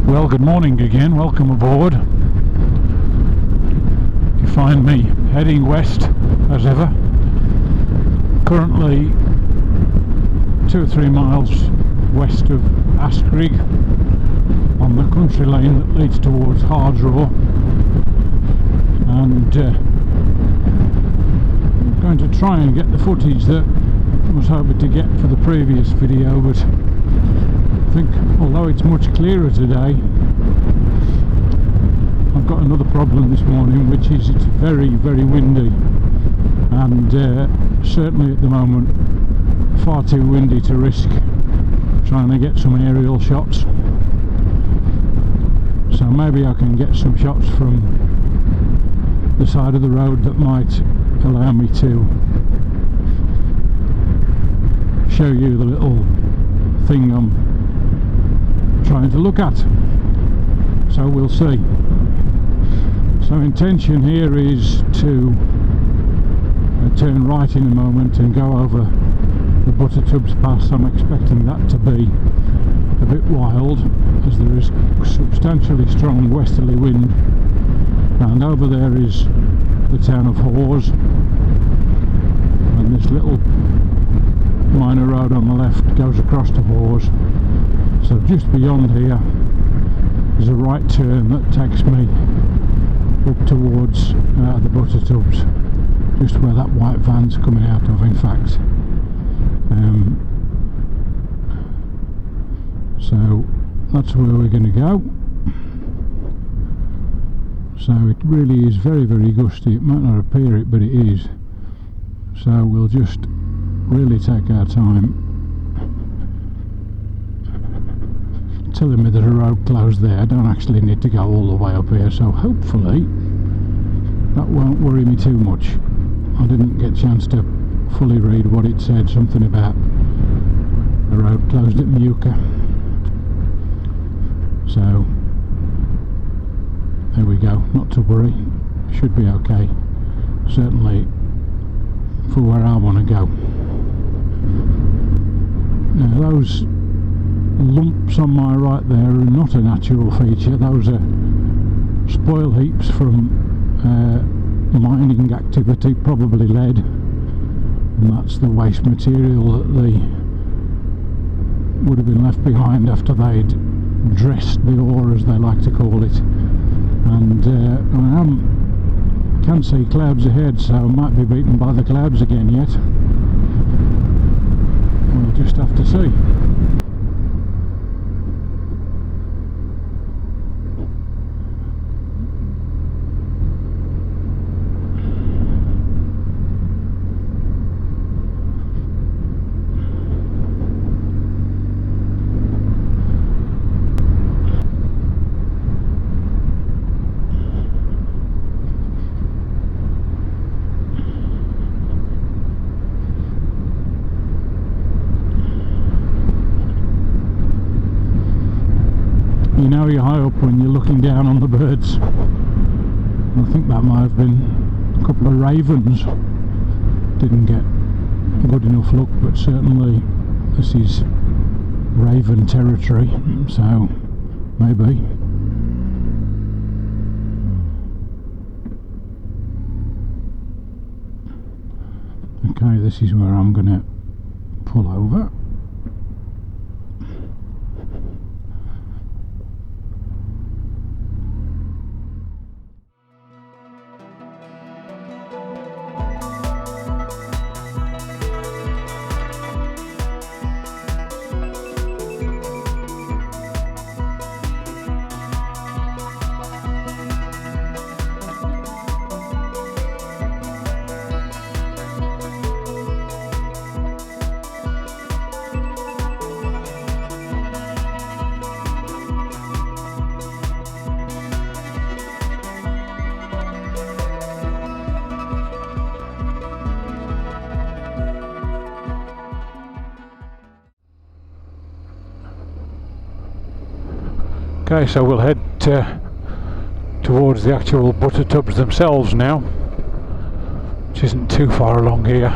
Well, good morning again, welcome aboard. You find me heading west as ever. Currently 2 or 3 miles west of Askrigg on the country lane that leads towards Hardraw, and I'm going to try and get the footage that I was hoping to get for the previous video, but I think although it's much clearer today, I've got another problem this morning, which is it's very, very windy, and certainly at the moment far too windy to risk trying to get some aerial shots. So maybe I can get some shots from the side of the road that might allow me to show you the little thing I'm trying to look at. So we'll see. So intention here is to turn right in a moment and go over the Buttertubs Pass. I'm expecting that to be a bit wild as there is substantially strong westerly wind, and over there is the town of Hawes, and this little minor road on the left goes across to Hawes. So just beyond here is a right turn that takes me up towards the Buttertubs, just where that white van's coming out of, in fact. So that's where we're going to go. So it really is very, very gusty. It might not appear it, but it is. So we'll just really take our time. Telling me that a road closed there. I don't actually need to go all the way up here, so hopefully that won't worry me too much. I didn't get a chance to fully read what it said, something about a road closed at Muka. So there we go, not to worry, should be okay, certainly for where I want to go. Now those lumps on my right there are not a natural feature. Those are spoil heaps from mining activity, probably lead, and that's the waste material that they would have been left behind after they'd dressed the ore, as they like to call it. And I can see clouds ahead, so I might be beaten by the clouds again yet. We'll just have to see. You know you're high up when you're looking down on the birds. I think that might have been a couple of ravens. Didn't get a good enough look, but certainly this is raven territory, so maybe. Okay, this is where I'm going to pull over. Okay, so we'll head towards the actual Buttertubs themselves now, which isn't too far along here.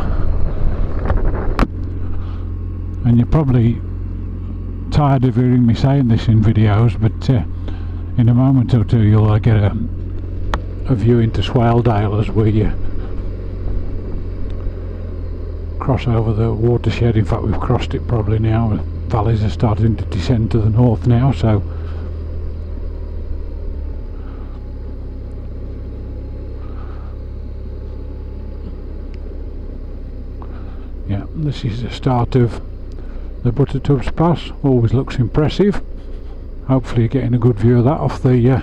And you're probably tired of hearing me saying this in videos, but in a moment or two you'll get a view into Swaledale as we cross over the watershed. In fact, we've crossed it probably now. The valleys are starting to descend to the north now, so yeah, this is the start of the Buttertubs Pass. Always looks impressive. Hopefully you're getting a good view of that off the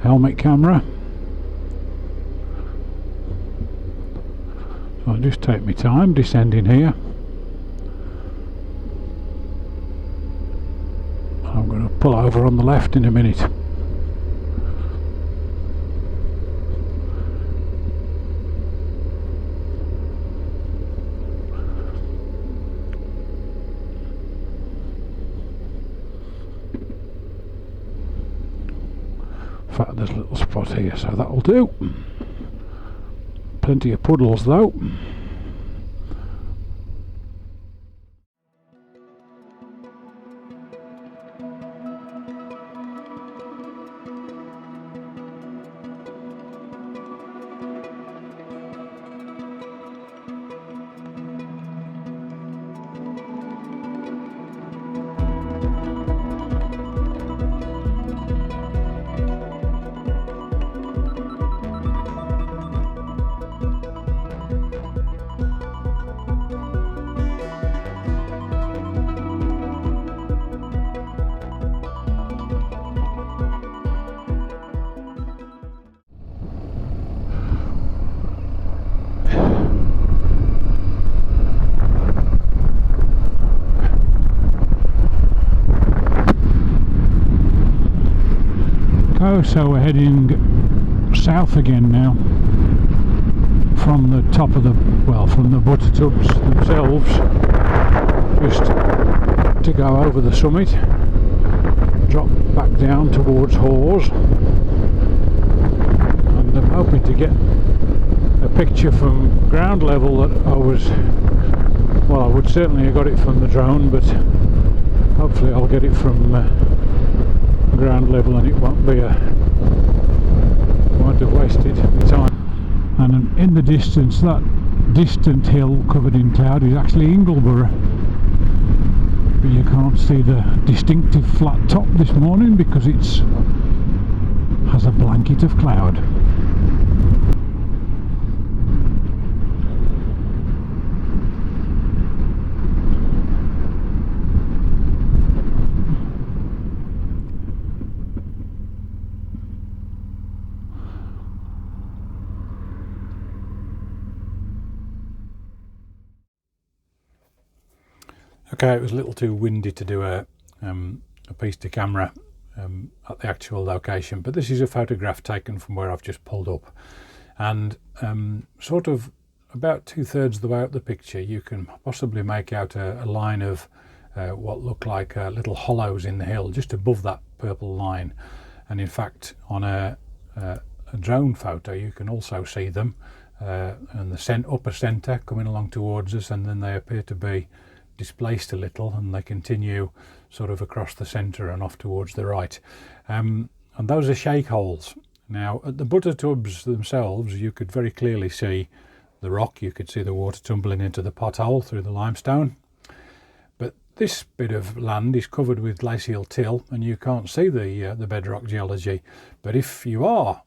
helmet camera. So I'll just take my time descending here. I'm going to pull over on the left in a minute. In fact, there's a little spot here, so that'll do. Plenty of puddles though. So we're heading south again now from the top of the, well, from the Buttertubs themselves, just to go over the summit, drop back down towards Hawes, and I'm hoping to get a picture from ground level that I would certainly have got it from the drone, but hopefully I'll get it from ground level and it won't have wasted my time. And in the distance, that distant hill covered in cloud is actually Ingleborough, but you can't see the distinctive flat top this morning because it has a blanket of cloud. Okay, it was a little too windy to do a piece to camera at the actual location, but this is a photograph taken from where I've just pulled up, and sort of about 2/3 of the way up the picture you can possibly make out a line of what look like little hollows in the hill just above that purple line, and in fact on a drone photo you can also see them and the upper centre coming along towards us, and then they appear to be displaced a little and they continue sort of across the centre and off towards the right, and those are shake holes. Now at the Buttertubs themselves you could very clearly see the rock, you could see the water tumbling into the pothole through the limestone, but this bit of land is covered with glacial till and you can't see the bedrock geology. But if you are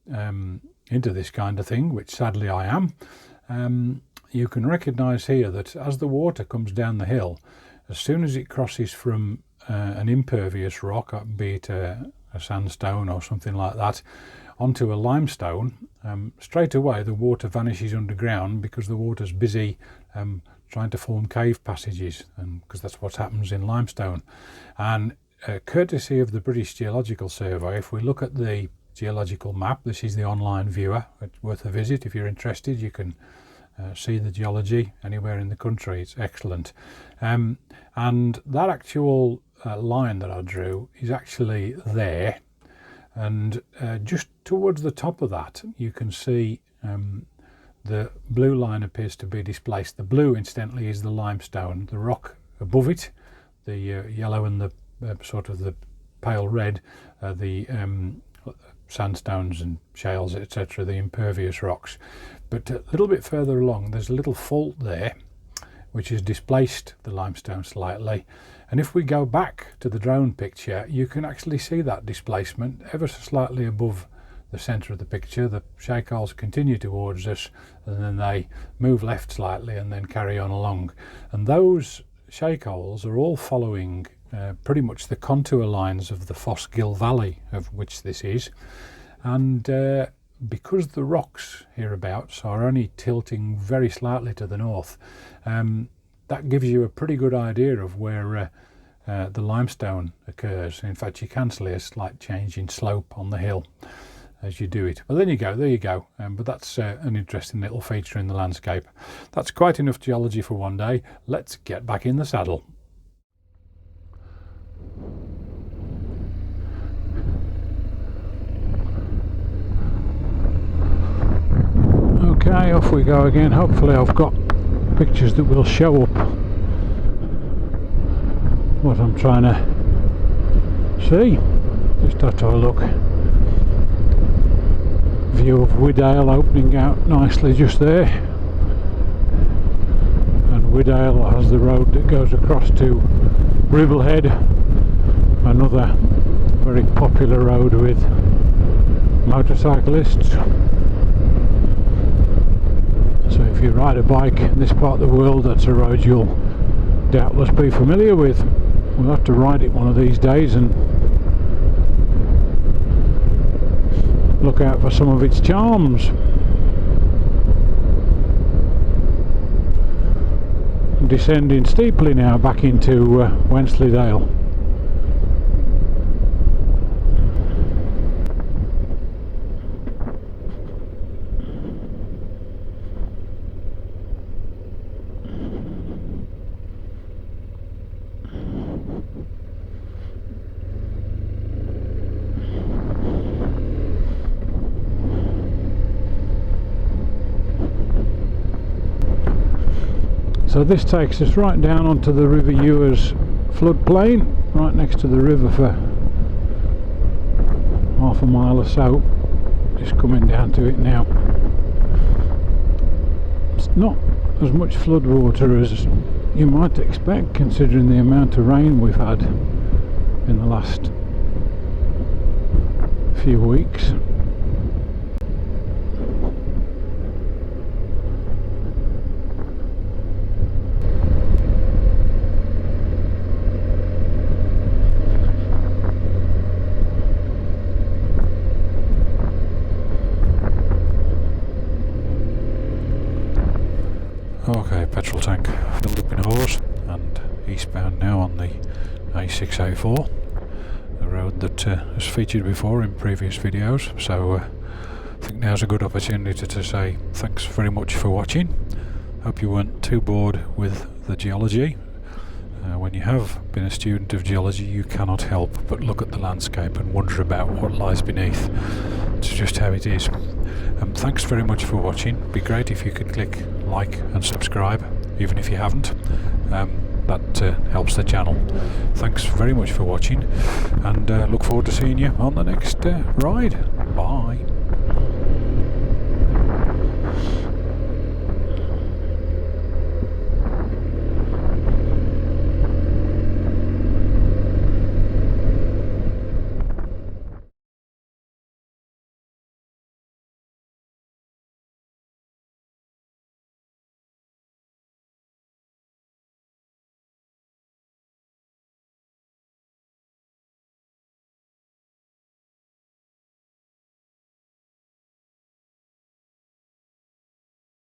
into this kind of thing, which sadly I am, you can recognise here that as the water comes down the hill, as soon as it crosses from an impervious rock, be it a sandstone or something like that, onto a limestone, straight away the water vanishes underground because the water's busy trying to form cave passages, and because that's what happens in limestone. And courtesy of the British Geological Survey, if we look at the geological map, this is the online viewer, it's worth a visit if you're interested. You can see the geology anywhere in the country, it's excellent. And that actual line that I drew is actually there, and just towards the top of that you can see the blue line appears to be displaced. The blue incidentally is the limestone, the rock above it, the yellow and the sort of the pale red are the sandstones and shales, etc., the impervious rocks. But a little bit further along there's a little fault there which has displaced the limestone slightly, and if we go back to the drone picture you can actually see that displacement ever so slightly above the centre of the picture. The shake holes continue towards us and then they move left slightly and then carry on along, and those shake holes are all following pretty much the contour lines of the Foss-Gill Valley, of which this is, and because the rocks hereabouts are only tilting very slightly to the north, that gives you a pretty good idea of where the limestone occurs. In fact, you can see a slight change in slope on the hill as you do it. Well, there you go. But that's an interesting little feature in the landscape. That's quite enough geology for one day. Let's get back in the saddle. Okay, off we go again. Hopefully I've got pictures that will show up what I'm trying to see. Just have to have a look. View of Widdale opening out nicely just there, and Widdale has the road that goes across to Ribblehead, another very popular road with motorcyclists. So if you ride a bike in this part of the world, that's a road you'll doubtless be familiar with. We'll have to ride it one of these days and look out for some of its charms. Descending steeply now back into Wensleydale. So this takes us right down onto the River Ewer's floodplain, right next to the river for half a mile or so. Just coming down to it now. It's not as much floodwater as you might expect considering the amount of rain we've had in the last few weeks. Okay, petrol tank filled up in a horse and eastbound now on the A684, the road that has featured before in previous videos. So I think now's a good opportunity to say thanks very much for watching. Hope you weren't too bored with the geology. When you have been a student of geology, you cannot help but look at the landscape and wonder about what lies beneath. It's just how it is. Thanks very much for watching. It'd be great if you could click like and subscribe, even if you haven't. That helps the channel. Thanks very much for watching, and look forward to seeing you on the next ride. Bye.